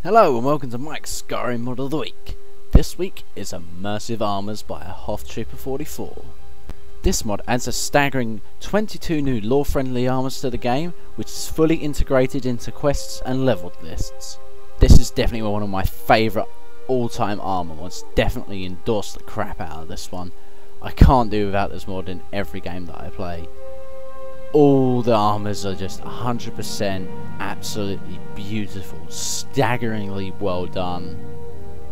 Hello and welcome to Mike's Skyrim Mod of the Week. This week is Immersive Armors by Hoth Trooper 44. This mod adds a staggering 22 new lore-friendly armors to the game, which is fully integrated into quests and leveled lists. This is definitely one of my favourite all-time armor mods. Definitely endorse the crap out of this one. I can't do without this mod in every game that I play. All the armors are just 100% absolutely beautiful, staggeringly well done,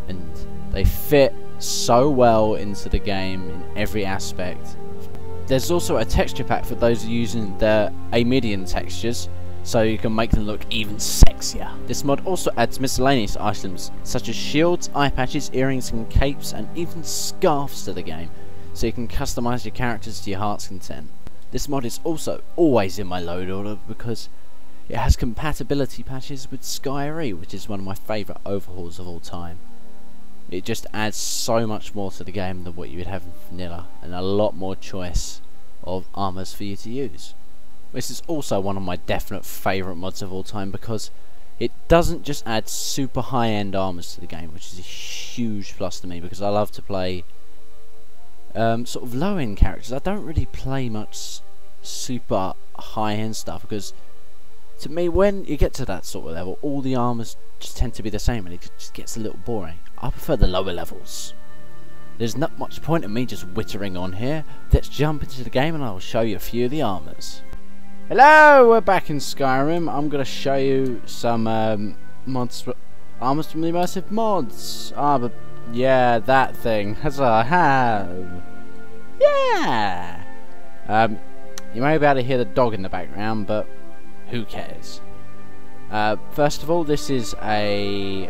and they fit so well into the game in every aspect. There's also a texture pack for those using the Amidian textures, so you can make them look even sexier. This mod also adds miscellaneous items such as shields, eye patches, earrings and capes, and even scarves to the game, so you can customise your characters to your heart's content. This mod is also always in my load order because it has compatibility patches with Skyrim, which is one of my favourite overhauls of all time. It just adds so much more to the game than what you would have in vanilla, and a lot more choice of armors for you to use. This is also one of my definite favourite mods of all time because it doesn't just add super high-end armors to the game, which is a huge plus to me because I love to play sort of low-end characters. I don't really play much super high-end stuff because to me, when you get to that sort of level, all the armors just tend to be the same and it just gets a little boring. I prefer the lower levels. There's not much point in me just wittering on here. Let's jump into the game and I'll show you a few of the armors. Hello, we're back in Skyrim. I'm going to show you some armors from the immersive mods. But yeah, that thing. As I have. Yeah! You may be able to hear the dog in the background, but who cares? First of all, this is the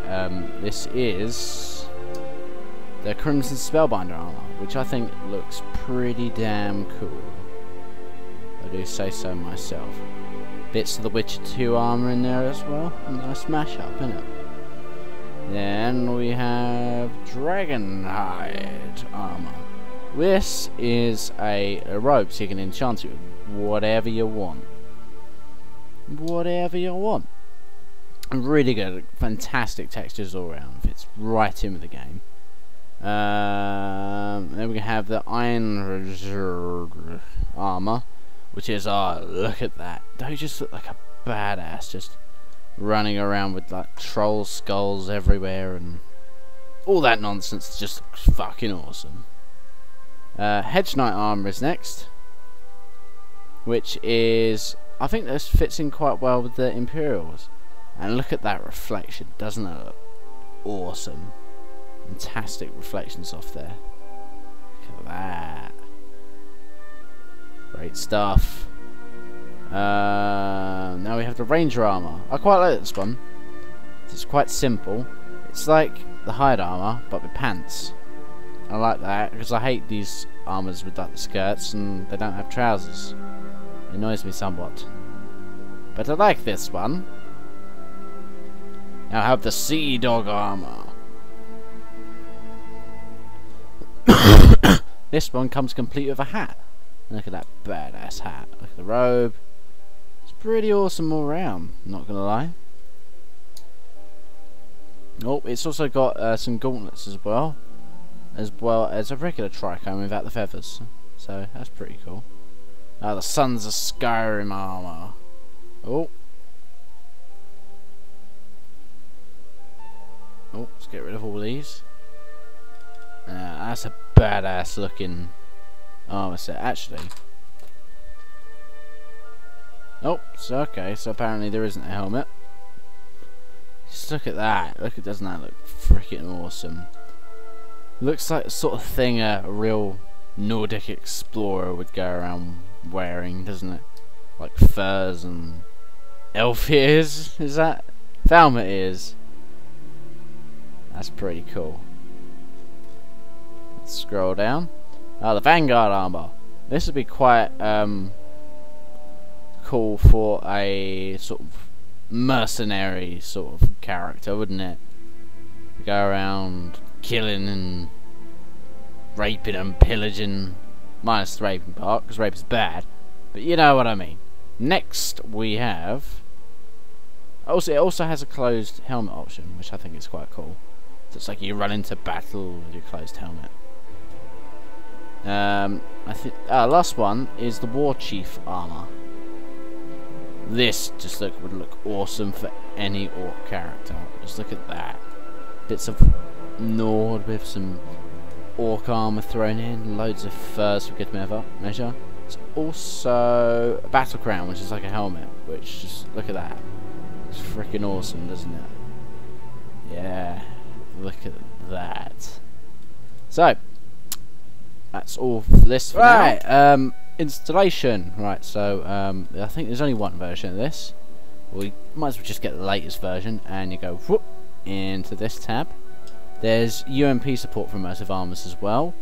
Crimson Spellbinder armor, which I think looks pretty damn cool. I do say so myself. Bits of the Witcher 2 armor in there as well. Nice mashup, isn't it? Then we have Dragonhide armor. This is a robe, so you can enchant it with whatever you want. Whatever you want. Really good, fantastic textures all around. Fits right in with the game. Then we have the Iron armor, which is, oh, look at that. Don't you just look like a badass, just running around with like troll skulls everywhere and all that nonsense. Just looks fucking awesome. Hedge Knight armor is next, which is, I think this fits in quite well with the Imperials. And look at that reflection, doesn't it look awesome? Fantastic reflections off there. Look at that. Great stuff. Now we have the Ranger armor. I quite like this one. It's quite simple. It's like the hide armor, but with pants. I like that because I hate these armors with like the skirts and they don't have trousers. It annoys me somewhat. But I like this one. Now I have the Sea Dog armor. This one comes complete with a hat. Look at that badass hat. Look at the robe. It's pretty awesome all around, not gonna lie. Oh, it's also got some gauntlets as well as a regular tricone without the feathers. So that's pretty cool. The Sons of Skyrim armor. Oh, let's get rid of all these. That's a badass looking armor set, actually. Oh, so okay, so apparently there isn't a helmet. Just look at that. Doesn't that look freaking awesome? Looks like the sort of thing a real Nordic explorer would go around wearing, doesn't it? Like furs and elf ears. Is that Falmer ears? That's pretty cool. Let's scroll down. The Vanguard armor. This would be quite cool for a sort of mercenary sort of character, wouldn't it? Go around killing and raping and pillaging, minus the raping part, because rape is bad, but you know what I mean. Next we have Also, it also has a closed helmet option, which I think is quite cool. So it's like you run into battle with your closed helmet. I think last one is the War Chief armor. This just would look awesome for any orc character. Just look at that. Bits of Nord with some orc armor thrown in, loads of furs for good measure. It's also a battle crown, which is like a helmet. Which just look at that. It's freaking awesome, doesn't it? Yeah, look at that. So that's all for this for now. Installation. Right, so I think there's only one version of this. We might as well just get the latest version, and you go whoop into this tab. There's UMP support for Immersive Armors as well.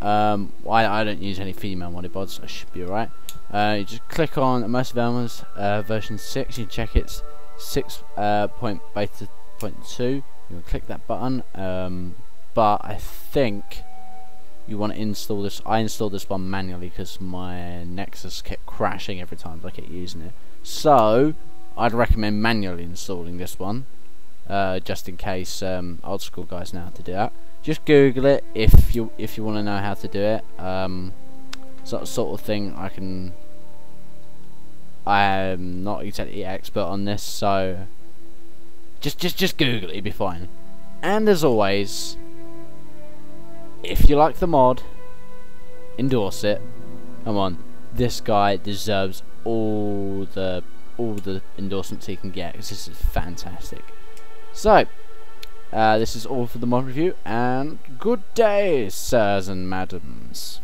I don't use any female modded mods, so I should be alright. You just click on Immersive Armors version 6. You can check it's 6.beta.2. You can click that button. But I think you want to install this. I installed this one manually because my Nexus kept crashing every time I kept using it. So I'd recommend manually installing this one, just in case old school guys know how to do that. Just Google it if you want to know how to do it. Sort of thing. I am not exactly expert on this, so just Google it, you'll be fine. And as always, if you like the mod, endorse it. Come on, this guy deserves all the endorsements he can get, because this is fantastic. So this is all for the mod review, and good day, sirs and madams.